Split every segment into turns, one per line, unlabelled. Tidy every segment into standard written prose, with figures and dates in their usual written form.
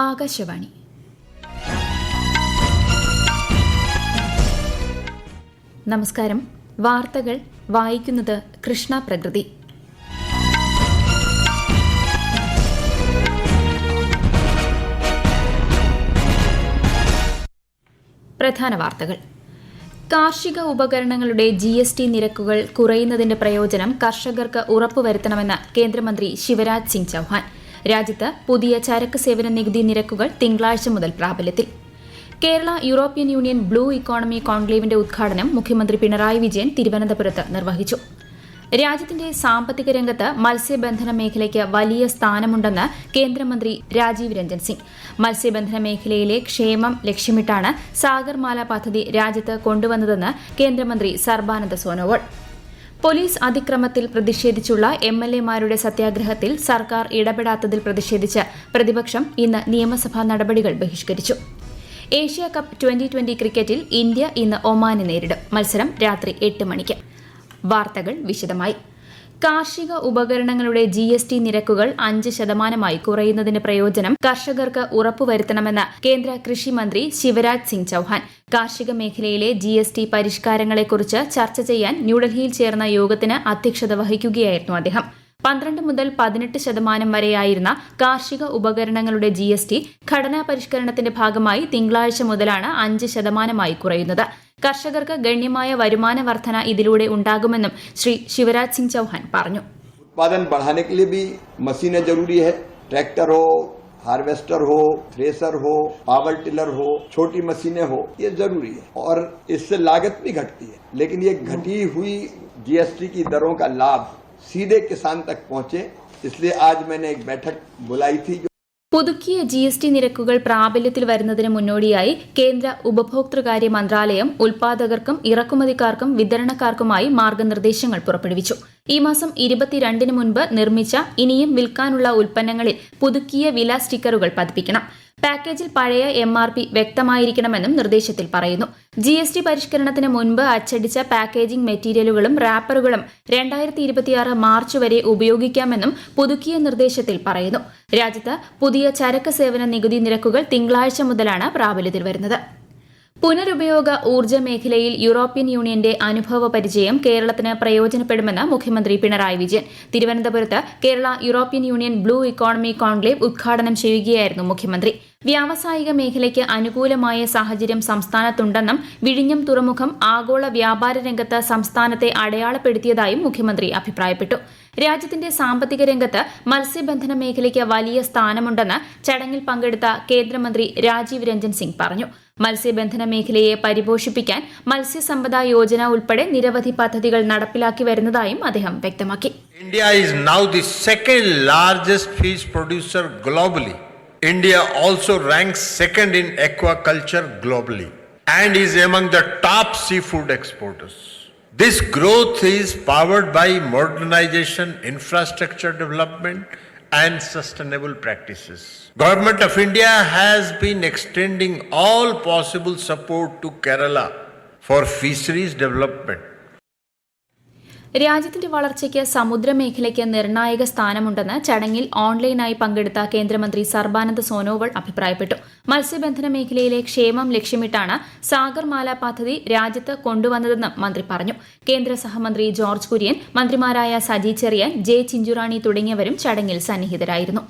ആകാശവാണി. നമസ്കാരം. വാർത്തകൾ വായിക്കുന്നത് കൃഷ്ണ പ്രകൃതി. പ്രധാന വാർത്തകൾ. കാർഷിക ഉപകരണങ്ങളുടെ GST നിരക്കുകൾ കുറയുന്നതിന്റെ പ്രയോജനം കർഷകർക്ക് ഉറപ്പുവരുത്തണമെന്ന് കേന്ദ്രമന്ത്രി ശിവരാജ് സിംഗ് ചൌഹാൻ. രാജ്യത്ത് പുതിയ ചരക്ക് സേവന നികുതി നിരക്കുകൾ തിങ്കളാഴ്ച മുതൽ പ്രാബല്യത്തിൽ. Kerala European union blue economy കോൺക്ലേവിന്റെ ഉദ്ഘാടനം മുഖ്യമന്ത്രി പിണറായി വിജയൻ തിരുവനന്തപുരത്ത് നിർവഹിച്ചു. രാജ്യത്തിന്റെ സാമ്പത്തിക രംഗത്ത് മത്സ്യബന്ധന മേഖലയ്ക്ക് വലിയ സ്ഥാനമുണ്ടെന്ന് കേന്ദ്രമന്ത്രി രാജീവ് രഞ്ജൻ സിംഗ്. മത്സ്യബന്ധന മേഖലയിലെ ക്ഷേമം ലക്ഷ്യമിട്ടാണ് സാഗർമാല പദ്ധതി രാജ്യത്ത് കൊണ്ടുവന്നതെന്ന് കേന്ദ്രമന്ത്രി സർബാനന്ദ സോനോവാൾ. പോലീസ് അതിക്രമത്തിൽ പ്രതിഷേധിച്ചുള്ള MLA-മാരുടെ സത്യാഗ്രഹത്തിൽ സർക്കാർ ഇടപെടാത്തതിൽ പ്രതിഷേധിച്ച് പ്രതിപക്ഷം ഇന്ന് നിയമസഭാ നടപടികൾ ബഹിഷ്കരിച്ചു. ഏഷ്യ കപ്പ് 2020 ക്രിക്കറ്റിൽ ഇന്ത്യ ഇന്ന് ഒമാനെ നേരിടും. മത്സരം രാത്രി 8 മണിക്ക്. വാർത്തകൾ വിശദമായി. കാർഷിക ഉപകരണങ്ങളുടെ GST നിരക്കുകൾ 5% കുറയുന്നതിന്റെ പ്രയോജനം കർഷകർക്ക് ഉറപ്പുവരുത്തണമെന്ന് കേന്ദ്ര കൃഷി മന്ത്രി ശിവരാജ് സിംഗ് ചൌഹാൻ. കാർഷിക മേഖലയിലെ GST പരിഷ്കാരങ്ങളെക്കുറിച്ച് ചർച്ച ചെയ്യാൻ ന്യൂഡൽഹിയിൽ ചേർന്ന യോഗത്തിന് അധ്യക്ഷത വഹിക്കുകയായിരുന്നു അദ്ദേഹം. 12 മുതൽ 18% വരെയായിരുന്ന കാർഷിക ഉപകരണങ്ങളുടെ GST ഘടനാ പരിഷ്കരണത്തിന്റെ ഭാഗമായി തിങ്കളാഴ്ച മുതലാണ് 5% കുറയുന്നത്. കർഷകർക്ക് ഗണ്യമായ വരുമാന വർധന ഇതിലൂടെ ഉണ്ടാകുമെന്നും ശ്രീ ശിവരാജ് സിംഗ് ചൌഹാൻ പറഞ്ഞു.
उत्पादन बढ़ाने के लिए भी मशीनें जरूरी है. ट्रैक्टर हो, हार्वेस्टर हो, थ्रेसर हो, पावर टिलर हो, छोटी मशीनें हो, ये जरूरी है और इससे लागत भी घटती है. लेकिन ये घटी हुई GST की दरों का लाभ सीधे किसान तक पहुंचे, इसलिए आज मैंने एक बैठक बुलाई थी.
പുതുക്കിയ GST നിരക്കുകൾ പ്രാബല്യത്തിൽ വരുന്നതിന് മുന്നോടിയായി കേന്ദ്ര ഉപഭോക്തൃകാര്യ മന്ത്രാലയം ഉൽപാദകർക്കും ഇറക്കുമതിക്കാർക്കും വിതരണക്കാർക്കുമായി മാർഗനിർദ്ദേശങ്ങൾ പുറപ്പെടുവിച്ചു. ഈ മാസം 22 മുൻപ് നിർമ്മിച്ച ഇനിയും വിൽക്കാനുള്ള ഉൽപ്പന്നങ്ങളിൽ പുതുക്കിയ വില സ്റ്റിക്കറുകൾ പതിപ്പിക്കണം. പാക്കേജിൽ പഴയ MRP വ്യക്തമായിരിക്കണമെന്നും നിർദ്ദേശത്തിൽ പറയുന്നു. GST പരിഷ്കരണത്തിന് മുൻപ് അച്ചടിച്ച പാക്കേജിംഗ് മെറ്റീരിയലുകളും റാപ്പറുകളും 2026 മാർച്ച് വരെ ഉപയോഗിക്കാമെന്നും പുതുക്കിയ നിർദ്ദേശത്തിൽ പറയുന്നു. രാജ്യത്ത് പുതിയ ചരക്ക് സേവന നികുതി നിരക്കുകൾ തിങ്കളാഴ്ച മുതലാണ് പ്രാബല്യത്തിൽ വരുന്നത്. പുനരുപയോഗ ഊർജ്ജ മേഖലയിൽ യൂറോപ്യൻ യൂണിയന്റെ അനുഭവ പരിചയം കേരളത്തിന് പ്രയോജനപ്പെടുമെന്ന് മുഖ്യമന്ത്രി പിണറായി വിജയൻ. തിരുവനന്തപുരത്ത് Kerala European union blue economy conclave ഉദ്ഘാടനം ചെയ്യുകയായിരുന്നു മുഖ്യമന്ത്രി. വ്യാവസായിക മേഖലയ്ക്ക് അനുകൂലമായ സാഹചര്യം സംസ്ഥാനത്തുണ്ടെന്നും വിഴിഞ്ഞം തുറമുഖം ആഗോള വ്യാപാര രംഗത്ത് സംസ്ഥാനത്തെ അടയാളപ്പെടുത്തിയതായും മുഖ്യമന്ത്രി അഭിപ്രായപ്പെട്ടു. രാജ്യത്തിന്റെ സാമ്പത്തിക രംഗത്ത് മത്സ്യബന്ധന മേഖലയ്ക്ക് വലിയ സ്ഥാനമുണ്ടെന്ന് ചടങ്ങിൽ പങ്കെടുത്ത കേന്ദ്രമന്ത്രി രാജീവ് രഞ്ജൻ സിംഗ് പറഞ്ഞു. മത്സ്യബന്ധന മേഖലയെ പരിപോഷിപ്പിക്കാൻ മത്സ്യസമ്പദ യോജന ഉൾപ്പെടെ നിരവധി പദ്ധതികൾ നടപ്പിലാക്കി വരുന്നതായും അദ്ദേഹം വ്യക്തമാക്കി.
India is now the second largest fish producer globally. India also ranks second in aquaculture globally and is among the top seafood exporters. This growth is powered by modernization, infrastructure development and sustainable practices. Government of India has been extending all possible support to Kerala for fisheries development.
രാജ്യത്തിന്റെ വളർച്ചയ്ക്ക് സമുദ്രമേഖലയ്ക്ക് നിർണായക സ്ഥാനമുണ്ടെന്ന് ചടങ്ങിൽ ഓൺലൈനായി പങ്കെടുത്ത കേന്ദ്രമന്ത്രി സർബാനന്ദ സോനോവാൾ അഭിപ്രായപ്പെട്ടു. മത്സ്യബന്ധന മേഖലയിലെ ക്ഷേമം ലക്ഷ്യമിട്ടാണ് സാഗർമാല പദ്ധതി രാജ്യത്ത് കൊണ്ടുവന്നതെന്നും മന്ത്രി പറഞ്ഞു. കേന്ദ്ര സഹമന്ത്രി ജോർജ് കുര്യൻ, മന്ത്രിമാരായ സജി ചെറിയാൻ, ജെ ചിഞ്ചുറാണി തുടങ്ങിയവരും ചടങ്ങിൽ സന്നിഹിതരായിരുന്നു.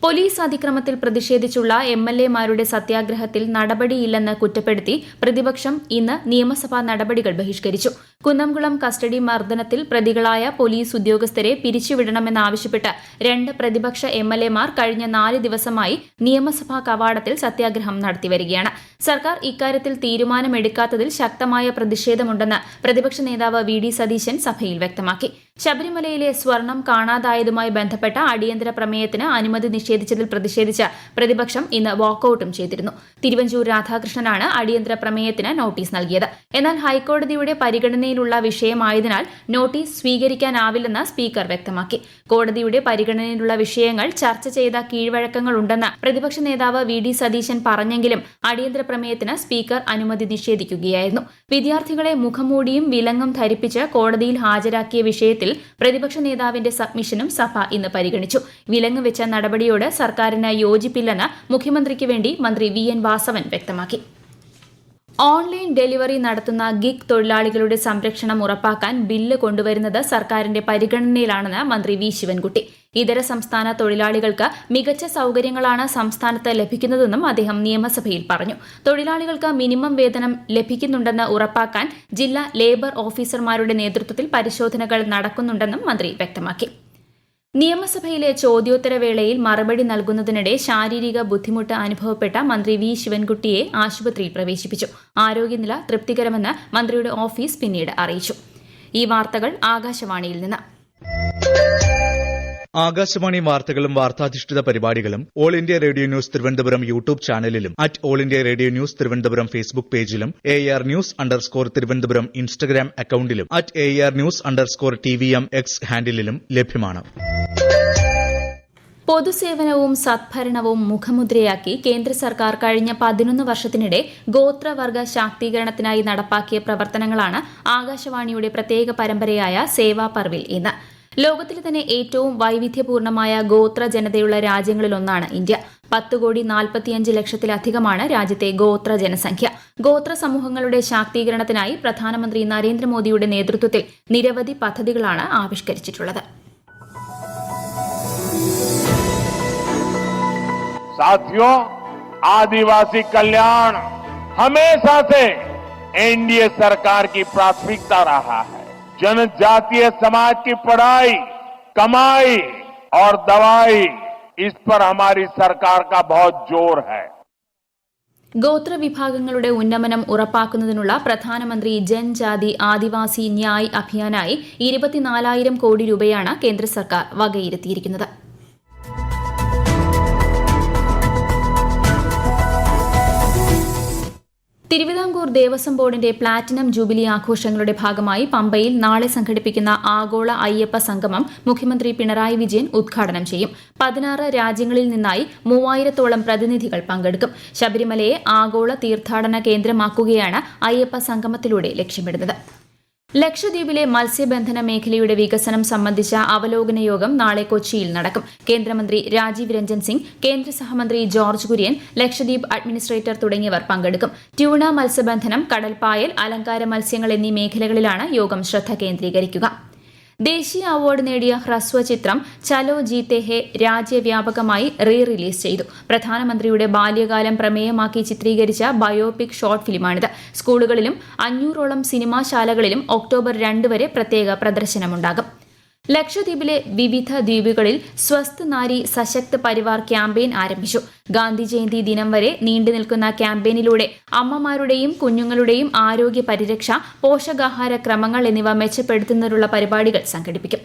പോലീസ് അതിക്രമത്തിൽ പ്രതിഷേധിച്ചുള്ള MLA-മാരുടെ സത്യാഗ്രഹത്തിൽ നടപടിയില്ലെന്ന് കുറ്റപ്പെടുത്തി പ്രതിപക്ഷം ഇന്ന് നിയമസഭാ നടപടികൾ ബഹിഷ്കരിച്ചു. കുന്നംകുളം കസ്റ്റഡി മർദ്ദനത്തിൽ പ്രതികളായ പോലീസ് ഉദ്യോഗസ്ഥരെ പിരിച്ചുവിടണമെന്നാവശ്യപ്പെട്ട് 2 പ്രതിപക്ഷ MLA-മാർ കഴിഞ്ഞ 4 ദിവസമായി നിയമസഭാ കവാടത്തിൽ സത്യാഗ്രഹം നടത്തിവരികയാണ്. സർക്കാർ ഇക്കാര്യത്തിൽ തീരുമാനമെടുക്കാത്തതിൽ ശക്തമായ പ്രതിഷേധമുണ്ടെന്ന് പ്രതിപക്ഷ നേതാവ് VD സതീശൻ സഭയിൽ വ്യക്തമാക്കി. ശബരിമലയിലെ സ്വർണം കാണാതായതുമായി ബന്ധപ്പെട്ട അടിയന്തര പ്രമേയത്തിന് അനുമതി നിഷേധിച്ചതിൽ പ്രതിഷേധിച്ച് പ്രതിപക്ഷം ഇന്ന് വാക്കൌട്ടും ചെയ്തിരുന്നു. തിരുവഞ്ചൂർ രാധാകൃഷ്ണനാണ് അടിയന്തര പ്രമേയത്തിന് നോട്ടീസ് നൽകിയത്. എന്നാൽ ഹൈക്കോടതിയുടെ പരിഗണനയിലുള്ള വിഷയമായതിനാൽ നോട്ടീസ് സ്വീകരിക്കാനാവില്ലെന്ന് സ്പീക്കർ വ്യക്തമാക്കി. കോടതിയുടെ പരിഗണനയിലുള്ള വിഷയങ്ങൾ ചർച്ച ചെയ്ത കീഴ്വഴക്കങ്ങളുണ്ടെന്ന് പ്രതിപക്ഷ നേതാവ് VD സതീശൻ പറഞ്ഞെങ്കിലും അടിയന്തര പ്രമേയത്തിന് സ്പീക്കർ അനുമതി നിഷേധിക്കുകയായിരുന്നു. വിദ്യാർത്ഥികളെ മുഖംമൂടിയും വിലങ്ങും ധരിപ്പിച്ച് കോടതിയിൽ ഹാജരാക്കിയ വിഷയത്തിൽ വിഷയത്തിൽ പ്രതിപക്ഷ നേതാവിന്റെ സബ്മിഷനും സഭ ഇന്ന് പരിഗണിച്ചു. വിലങ്ങുവെച്ച നടപടിയോട് സർക്കാരിന് യോജിപ്പില്ലെന്ന് മുഖ്യമന്ത്രിക്ക് വേണ്ടി മന്ത്രി VN വാസവൻ വ്യക്തമാക്കി. ഓൺലൈൻ ഡെലിവറി നടത്തുന്ന ഗിഗ് തൊഴിലാളികളുടെ സംരക്ഷണം ഉറപ്പാക്കാൻ ബില്ല് കൊണ്ടുവരുന്നത് സർക്കാരിന്റെ പരിഗണനയിലാണെന്ന് മന്ത്രി വി ശിവൻകുട്ടി. ഇതര സംസ്ഥാന തൊഴിലാളികൾക്ക് മികച്ച സൌകര്യങ്ങളാണ് സംസ്ഥാനത്ത് ലഭിക്കുന്നതെന്നും അദ്ദേഹം നിയമസഭയിൽ പറഞ്ഞു. തൊഴിലാളികൾക്ക് മിനിമം വേതനം ലഭിക്കുന്നുണ്ടെന്ന് ഉറപ്പാക്കാൻ ജില്ലാ ലേബർ ഓഫീസർമാരുടെ നേതൃത്വത്തിൽ പരിശോധനകൾ നടക്കുന്നുണ്ടെന്നും മന്ത്രി വ്യക്തമാക്കി. നിയമസഭയിലെ ചോദ്യോത്തരവേളയിൽ മറുപടി നൽകുന്നതിനിടെ ശാരീരിക ബുദ്ധിമുട്ട് അനുഭവപ്പെട്ട മന്ത്രി വി ശിവൻകുട്ടിയെ ആശുപത്രിയിൽ പ്രവേശിപ്പിച്ചു. ആരോഗ്യനില തൃപ്തികരമെന്ന് മന്ത്രിയുടെ ഓഫീസ് പിന്നീട് അറിയിച്ചു. ഈ വാർത്തകൾ ആകാശവാണിയിൽ നിന്ന്.
ആകാശവാണി വാർത്തകളും വാർത്താധിഷ്ഠിത പരിപാടികളും all India radio news Thiruvananthapuram YouTube ചാനലിലും all India radio news Thiruvananthapuram Facebook പേജിലും AR News_ തിരുവനന്തപുരം ഇൻസ്റ്റഗ്രാം അക്കൌണ്ടിലും AR News_TVM X ഹാൻഡിലും ലഭ്യമാണ്.
പൊതുസേവനവും സദ്ഭരണവും മുഖമുദ്രയാക്കി കേന്ദ്ര സർക്കാർ കഴിഞ്ഞ 11 വർഷത്തിനിടെ ഗോത്രവർഗ ശാക്തീകരണത്തിനായി നടപ്പാക്കിയ പ്രവർത്തനങ്ങളാണ് ആകാശവാണിയുടെ പ്രത്യേക പരമ്പരയായ സേവാ പർവിൽ ഇന്ന്. ലോകത്തിലെ തന്നെ ഏറ്റവും വൈവിധ്യപൂർണമായ ഗോത്ര ജനതയുള്ള രാജ്യങ്ങളിലൊന്നാണ് ഇന്ത്യ. 10,45,00,000-ലധികമാണ് രാജ്യത്തെ ഗോത്ര ജനസംഖ്യ. ഗോത്ര സമൂഹങ്ങളുടെ ശാക്തീകരണത്തിനായി പ്രധാനമന്ത്രി നരേന്ദ്രമോദിയുടെ നേതൃത്വത്തിൽ നിരവധി പദ്ധതികളാണ് ആവിഷ്കരിച്ചിട്ടുള്ളത്.
साथियों, आदिवासी कल्याण हमेशा से एनडीए सरकार की प्राथमिकता रहा है. जनजातीय समाज की पढ़ाई, कमाई और दवाई, इस पर हमारी सरकार का बहुत जोर है.
ഗോത്രവിഭാഗങ്ങളുടെ ഉന്നമനം ഉറപ്പാക്കുന്നതിനുള്ള പ്രധാനമന്ത്രി ജൻജാതി ആദിവാസി ന്യായ് അഭിയാനായി 24,000 കോടി രൂപയാണ് കേന്ദ്ര സർക്കാർ വകയിരുത്തിയിരിക്കുന്നത്. തിരുവിതാംകൂർ ദേവസ്വം ബോർഡിന്റെ പ്ലാറ്റിനം ജൂബിലി ആഘോഷങ്ങളുടെ ഭാഗമായി പമ്പയിൽ നാളെ സംഘടിപ്പിക്കുന്ന ആഗോള അയ്യപ്പ സംഗമം മുഖ്യമന്ത്രി പിണറായി വിജയൻ ഉദ്ഘാടനം ചെയ്യും. 16 രാജ്യങ്ങളിൽ നിന്നായി 3000-ഓളം പ്രതിനിധികൾ പങ്കെടുക്കും. ശബരിമലയെ ആഗോള തീർത്ഥാടന കേന്ദ്രമാക്കുകയാണ് അയ്യപ്പ സംഗമത്തിലൂടെ ലക്ഷ്യമിടുന്നത്. ലക്ഷദ്വീപിലെ മത്സ്യബന്ധന മേഖലയുടെ വികസനം സംബന്ധിച്ച അവലോകന യോഗം നാളെ കൊച്ചിയിൽ നടക്കും. കേന്ദ്രമന്ത്രി രാജീവ് രഞ്ജൻ സിംഗ്, കേന്ദ്ര സഹമന്ത്രി ജോർജ് കുര്യൻ, ലക്ഷദ്വീപ് അഡ്മിനിസ്ട്രേറ്റർ തുടങ്ങിയവർ പങ്കെടുക്കും. ട്യൂണ മത്സ്യബന്ധനം, കടൽപ്പായൽ, അലങ്കാര മത്സ്യങ്ങൾ എന്നീ മേഖലകളിലാണ് യോഗം ശ്രദ്ധ കേന്ദ്രീകരിക്കുക. ദേശീയ അവാർഡ് നേടിയ ഹ്രസ്വ ചിത്രം ചലോ ജീത്തെ ഹെ രാജ്യവ്യാപകമായി റിലീസ് ചെയ്തു. പ്രധാനമന്ത്രിയുടെ ബാല്യകാലം പ്രമേയമാക്കി ചിത്രീകരിച്ച ബയോപിക് ഷോർട്ട് ഫിലിമാണിത്. സ്കൂളുകളിലും 500ഓളം സിനിമാശാലകളിലും ഒക്ടോബർ 2 വരെ പ്രത്യേക പ്രദർശനമുണ്ടാകും. ലക്ഷദ്വീപിലെ വിവിധ ദ്വീപുകളിൽ സ്വസ്ഥ് നാരി സശക്ത് പരിവാർ ക്യാമ്പയിൻ ആരംഭിച്ചു. ഗാന്ധി ജയന്തി ദിനം വരെ നീണ്ടുനിൽക്കുന്ന ക്യാമ്പയിനിലൂടെ അമ്മമാരുടെയും കുഞ്ഞുങ്ങളുടെയും ആരോഗ്യ പരിരക്ഷ, പോഷകാഹാര ക്രമങ്ങൾ എന്നിവ മെച്ചപ്പെടുത്തുന്നതിനുള്ള പരിപാടികൾ സംഘടിപ്പിക്കും.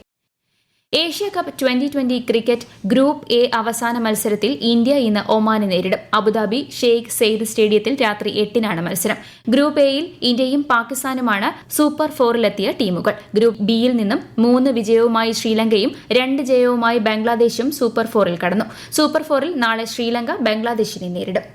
Asia cup 2020 cricket group A അവസാന മത്സരത്തിൽ ഇന്ത്യ ഇന്ന് ഒമാനെ നേരിടും. അബുദാബി ഷെയ്ഖ് സെയ്ദ് സ്റ്റേഡിയത്തിൽ രാത്രി 8-നാണ് മത്സരം. ഗ്രൂപ്പ് എയിൽ ഇന്ത്യയും പാകിസ്ഥാനുമാണ് സൂപ്പർ 4-ലെത്തിയ ടീമുകൾ. ഗ്രൂപ്പ് ബിയിൽ നിന്നും 3 വിജയവുമായി ശ്രീലങ്കയും 2 ജയവുമായി ബംഗ്ലാദേശും സൂപ്പർ 4-ൽ കടന്നു. സൂപ്പർ 4-ൽ നാളെ ശ്രീലങ്ക ബംഗ്ലാദേശിനെ നേരിടും.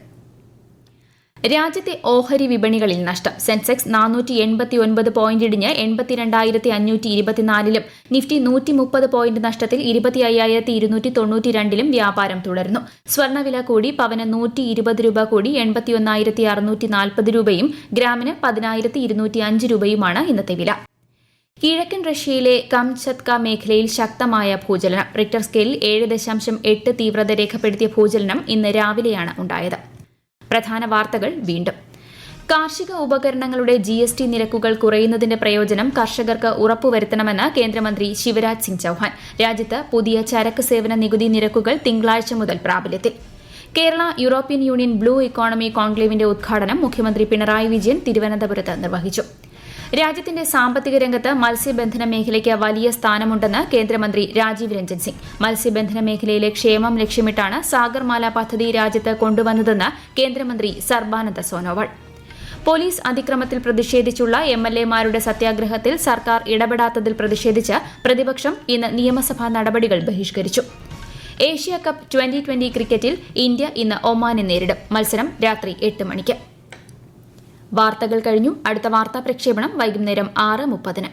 രാജ്യത്തെ ഓഹരി വിപണികളിൽ നഷ്ടം. സെൻസെക്സ് 489 പോയിന്റ് ഇടിഞ്ഞ് 82,524-ലും നിഫ്റ്റി 130 പോയിന്റ് നഷ്ടത്തിൽ 25,292-ലും വ്യാപാരം തുടരുന്നു. സ്വർണ്ണവില കൂടി. പവന് 120 രൂപ കൂടി 81,640 രൂപയും ഗ്രാമിന് 10,205 രൂപയുമാണ് ഇന്നത്തെ വില. കിഴക്കൻ റഷ്യയിലെ കംചത്ക മേഖലയിൽ ശക്തമായ ഭൂചലനം. റിക്ടർ സ്കെയിലിൽ 7.8 തീവ്രത രേഖപ്പെടുത്തിയ ഭൂചലനം ഇന്ന് രാവിലെയാണ് ഉണ്ടായത്. പ്രധാന വാർത്തകൾ വീണ്ടും. കാർഷിക ഉപകരണങ്ങളുടെ GST നിരക്കുകൾ കുറയുന്നതിന്റെ പ്രയോജനം കർഷകർക്ക് ഉറപ്പുവരുത്തണമെന്ന് കേന്ദ്രമന്ത്രി ശിവരാജ് സിംഗ് ചൌഹാൻ. രാജ്യത്ത് പുതിയ ചരക്ക് സേവന നികുതി നിരക്കുകൾ തിങ്കളാഴ്ച മുതൽ പ്രാബല്യത്തിൽ. Kerala European union blue economy കോൺക്ലേവിന്റെ ഉദ്ഘാടനം മുഖ്യമന്ത്രി പിണറായി വിജയൻ തിരുവനന്തപുരത്ത് നിർവഹിച്ചു. രാജ്യത്തിന്റെ സാമ്പത്തിക രംഗത്ത് മത്സ്യബന്ധന മേഖലയ്ക്ക് വലിയ സ്ഥാനമുണ്ടെന്ന് കേന്ദ്രമന്ത്രി രാജീവ് രഞ്ജൻ സിംഗ്. മത്സ്യബന്ധന മേഖലയിലെ ക്ഷേമം ലക്ഷ്യമിട്ടാണ് സാഗർമാല പദ്ധതി രാജ്യത്ത് കൊണ്ടുവന്നതെന്ന് കേന്ദ്രമന്ത്രി സർബാനന്ദ സോനോവാൾ. പോലീസ് അതിക്രമത്തിൽ പ്രതിഷേധിച്ചുള്ള MLA-മാരുടെ സത്യാഗ്രഹത്തിൽ സർക്കാർ ഇടപെടാത്തതിൽ പ്രതിഷേധിച്ച് പ്രതിപക്ഷം ഇന്ന് നിയമസഭാ നടപടികൾ ബഹിഷ്കരിച്ചു. ഏഷ്യ കപ്പ് 2020 ക്രിക്കറ്റിൽ ഇന്ത്യ ഇന്ന് ഒമാനെ നേരിടും. മത്സരം രാത്രി 8 മണിക്ക്. വാർത്തകൾ കഴിഞ്ഞു. അടുത്ത വാർത്താ പ്രക്ഷേപണം വൈകുന്നേരം 6:30.